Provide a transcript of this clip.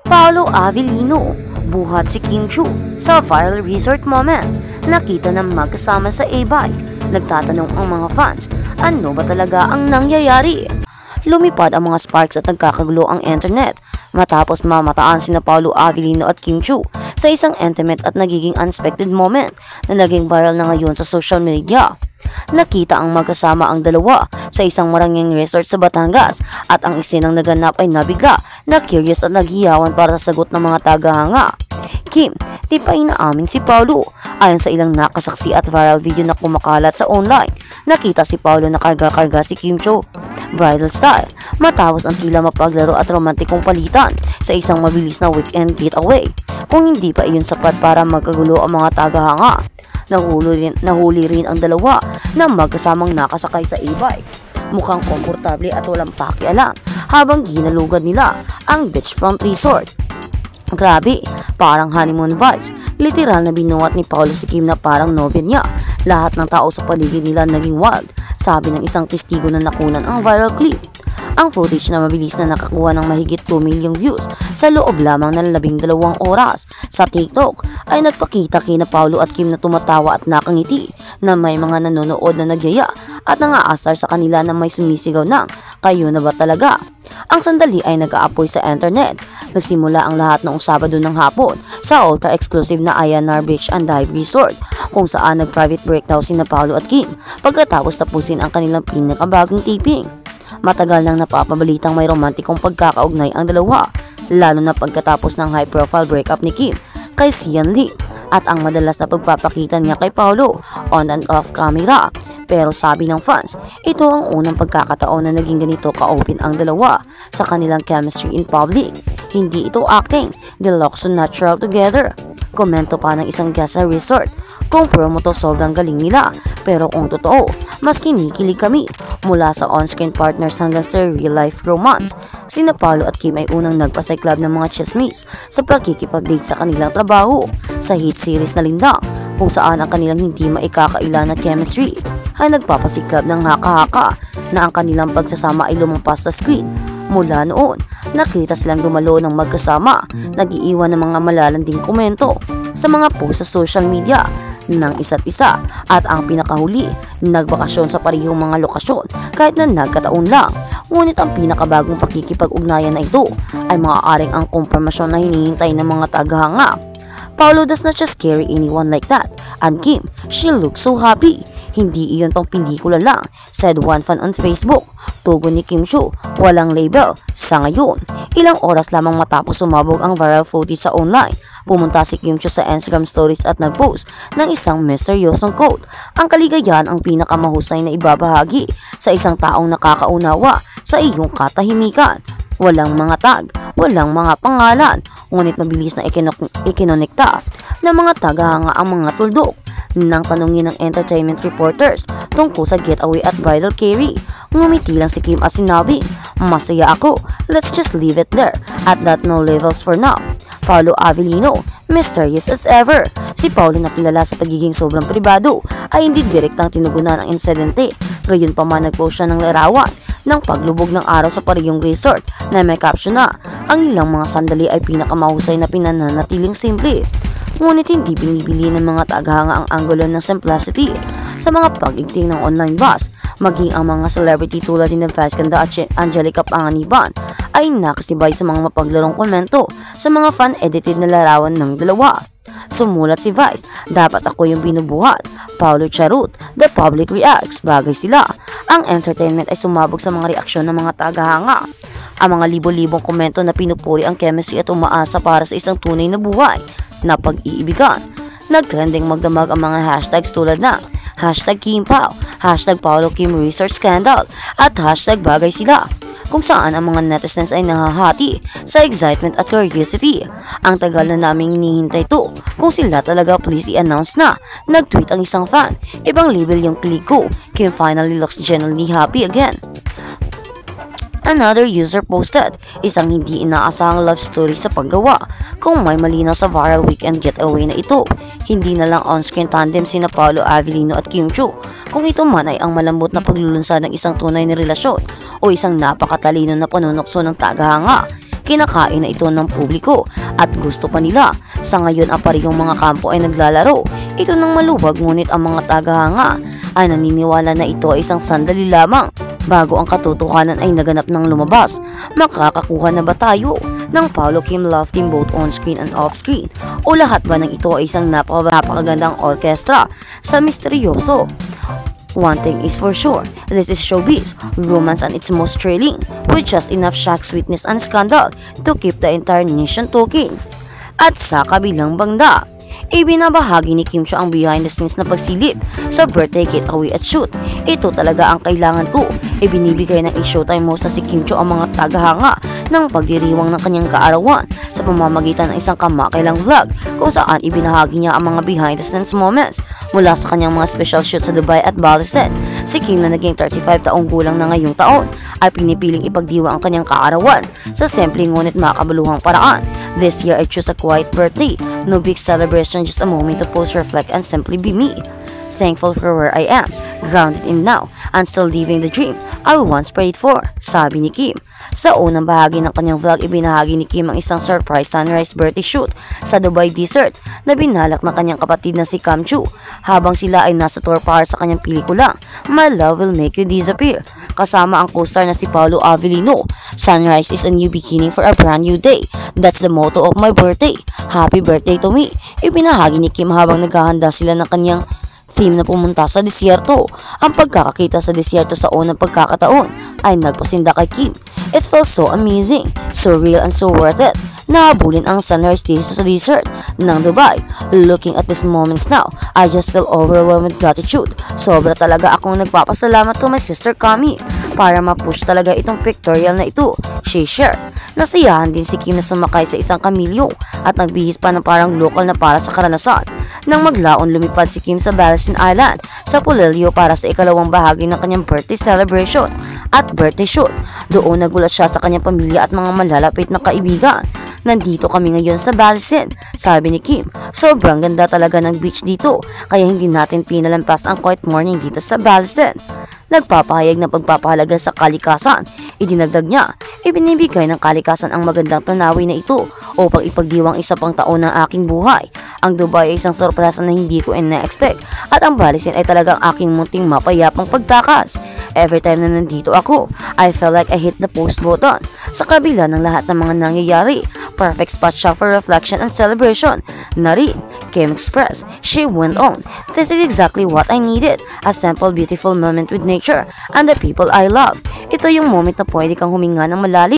Paolo Avellino, buhat si Kim Chu sa viral resort moment. Nakita na magkasama sa e-bike. Nagtatanong ang mga fans, ano ba talaga ang nangyayari? Lumipad ang mga sparks at nagkakagulo ang internet matapos mamataan sina Paolo Avellino at Kim Chu sa isang intimate at nagiging unexpected moment na naging viral na ngayon sa social media. Nakita ang magkasama ang dalawa sa isang maranging resort sa Batangas at ang isinang naganap ay nabigla, na curious at naghiyawan para sa sagot ng mga tagahanga. Kim, di pa inaamin si Paolo. Ayon sa ilang nakasaksi at viral video na kumakalat sa online, nakita si Paolo na karga-karga si Kim Chu bridal style matapos ang tila mapaglaro at romantikong palitan sa isang mabilis na weekend getaway. Kung hindi pa iyon sapat para magkagulo ang mga tagahanga, nahuli rin ang dalawa na magkasamang nakasakay sa e-bike. Mukhang komportable at walang pakialam habang ginalugad nila ang beachfront resort. Grabe, parang honeymoon vibes. Literal na binuhat ni Paolo si Kim na parang nobya niya. Lahat ng tao sa paligid nila naging wild, sabi ng isang testigo na nakunan ang viral clip. Ang footage na mabilis na nakakuha ng mahigit 2 milyong views sa loob lamang ng 12 oras sa TikTok ay nagpakita kina Paolo at Kim na tumatawa at nakangiti, na may mga nanonood na nagyaya at nangaasar sa kanila na may sumisigaw ng, "Kayo na ba talaga?" Ang sandali ay nag-aapoy sa internet. Nagsimula ang lahat noong Sabado ng hapon sa ultra-exclusive na Ayanar Beach and Dive Resort, kung saan nag-private break daw sina Paolo at Kim pagkatapos tapusin ang kanilang pinakabagong taping. Matagal nang napapabalitang may romantikong pagkakaugnay ang dalawa, lalo na pagkatapos ng high-profile breakup ni Kim kay Sian Lee at ang madalas na pagpapakita niya kay Paolo on and off camera. Pero sabi ng fans, ito ang unang pagkakataon na naging ganito ka-open ang dalawa sa kanilang chemistry in public. Hindi ito acting, they look so natural together. Komento pa ng isang guest sa resort, kung promo to sobrang galing nila, pero kung totoo, mas kinikilig kami. Mula sa on-screen partners hanggang sa real-life romance, sina Paolo at Kim ay unang nagpasiklab ng mga chismis sa pagkikipag-date sa kanilang trabaho sa hit series na Lindang, kung saan ang kanilang hindi maikakaila na chemistry ay nagpapasiklab ng haka-haka na ang kanilang pagsasama ay lumampas sa screen. Mula noon, nakita silang dumalo ng magkasama, nag-iiwan ng mga malalanding komento sa mga post sa social media ng isa't isa, at ang pinakahuli, nagbakasyon sa parehong mga lokasyon kahit na nagkataon lang. Ngunit ang pinakabagong pakikipag-ugnayan na ito ay maaaring ang kumpirmasyon na hinihintay ng mga tagahanga. Paolo does not just carry anyone like that, and Kim, she looks so happy. Hindi iyon pang pelikula lang, said one fan on Facebook. Tugon ni Kim Chu, walang label. Sa ngayon, ilang oras lamang matapos sumabog ang viral footage sa online, pumunta si Kim Chu sa Instagram stories at nag-post ng isang misteryosong quote. Ang kaligayahan ang pinakamahusay na ibabahagi sa isang taong nakakaunawa sa iyong katahimikan. Walang mga tag, walang mga pangalan, ngunit mabilis na ikinonekta ng mga tagahanga ang mga tuldok. Nang tanungin ng entertainment reporters tungkol sa getaway at bridal carry, ngumiti lang si Kim at sinabi, "Masaya ako, let's just leave it there, at that no levels for now." Paolo Avellino, mysterious as ever. Si Paolo na kilala sa pagiging sobrang pribado ay hindi direktang tinugunan ang insidente. Gayon pa man, nagpost siya ng larawan ng paglubog ng araw sa parehong resort na may caption na, "Ang ilang mga sandali ay pinakamahusay na pinananatiling simple." Ngunit hindi binibili ng mga tagahanga ang anggulo ng simplicity sa mga pag-igting ng online buzz. Maging ang mga celebrity tulad ni Vice Ganda at Angelica Panganiban ay nakasibay sa mga mapaglarong komento sa mga fan-edited na larawan ng dalawa. Sumulat si Vice, "Dapat ako yung binubuhat." Paolo Charut, "The public reacts." Bagay sila. Ang entertainment ay sumabog sa mga reaksyon ng mga tagahanga. Ang mga libo-libong komento na pinupuri ang chemistry at umaasa para sa isang tunay na buhay na pag-iibigan. Nagtrending magdamag ang mga hashtags tulad ng #KimPao, #Paolo Kim Resort Scandal, at #Bagay Sila, kung saan ang mga netizens ay nahahati sa excitement at curiosity. "Ang tagal na naming hinihintay to, kung sila talaga, please i-announce na." Nag-tweet ang isang fan, "Ibang level yung kilig ko, Kim finally looks genuinely happy again." Another user posted, "Isang hindi inaasahang love story sa paggawa." Kung may malinaw sa viral weekend getaway na ito, hindi na lang on-screen tandem sina Paolo Avellino at Kim Chu, kung ito man ay ang malambot na paglulunsad ng isang tunay na relasyon o isang napakatalino na panunokso ng tagahanga. kinakain na ito ng publiko at gusto pa nila. Sa ngayon ang parehong mga kampo ay naglalaro. Ito ng maluwag, ngunit ang mga tagahanga ay naniniwala na ito ay isang sandali lamang bago ang katotohanan ay naganap ng lumabas. Makakakuha na ba tayo ng Paolo Kim love team both on-screen and off-screen? O lahat ba ng ito ay isang napakagandang orkestra sa misteryoso? One thing is for sure, this is showbiz, romance and its most thrilling, with just enough shock, sweetness and scandal to keep the entire nation talking. At sa kabilang banda, ibinabahagi ni Kim Chiu ang behind the scenes na pagsilip sa birthday getaway at shoot. Ito talaga ang kailangan ko. Ibinibigay ng i-showtime host na si Kim Chiu ang mga tagahanga ng pagdiriwang ng kanyang kaarawan sa pamamagitan ng isang kamakailang vlog kung saan ibinahagi niya ang mga behind the scenes moments mula sa kanyang mga special shoot sa Dubai at Bali set. Si Kim na naging 35 taong gulang na ngayong taon ay pinipiling ipagdiwa ang kanyang kaarawan sa simpleng ngunit makabaluhang paraan. This year I choose a quiet birthday, no big celebration, just a moment to pause, reflect and simply be me. Thankful for where I am, grounded in now, and still living the dream I once prayed for, sabi ni Kim. Sa unang bahagi ng kanyang vlog, ibinahagi ni Kim ang isang surprise sunrise birthday shoot sa Dubai Desert na binalak ng kanyang kapatid na si Cam Chiu habang sila ay nasa tour para sa kanyang pelikula My Love Will Make You Disappear. Kasama ang co-star na si Paolo Avellino. Sunrise is a new beginning for a brand new day. That's the motto of my birthday. Happy birthday to me. Ibinahagi ni Kim habang naghahanda sila ng kanyang theme na pumunta sa disyerto. Ang pagkakakita sa disyerto sa unang pagkakataon ay nagpasinda kay Kim. It felt so amazing, so real and so worth it. Nahabulin ang sunrise dito sa desert ng Dubai. Looking at these moments now, I just feel overwhelmed with gratitude. Sobra talaga akong nagpapasalamat to my sister Kami para ma-push talaga itong pictorial na ito. She shared. Nasiyahan din si Kim na sumakay sa isang kamilyo at nagbihis pa ng parang lokal na para sa karanasan. Nang maglaon, lumipad si Kim sa Balasin Island sa Polillo para sa ikalawang bahagi ng kanyang birthday celebration at birthday shoot. Doon nagulat siya sa kanyang pamilya at mga malalapit na kaibigan. Nandito kami ngayon sa Balasin, sabi ni Kim. Sobrang ganda talaga ng beach dito, kaya hindi natin pinalampas ang quiet morning dito sa Balasin. Nagpapahayag ng pagpapahalaga sa kalikasan. Idinagdag niya, ibinibigay ng kalikasan ang magandang tanawin na ito upang ipagdiwang isa pang taon ng aking buhay. Ang Dubai ay isang sorpresa na hindi ko ina-expect at ang Balasin ay talagang aking munting mapayapang pagtakas. Every time na nandito ako, I felt like I hit the post button. Sa kabila ng lahat ng mga nangyayari, perfect spot siya for reflection and celebration. Na rin, Kim expressed. She went on, this is exactly what I needed. A simple, beautiful moment with nature and the people I love. Ito yung moment na pwede kang huminga ng malalim.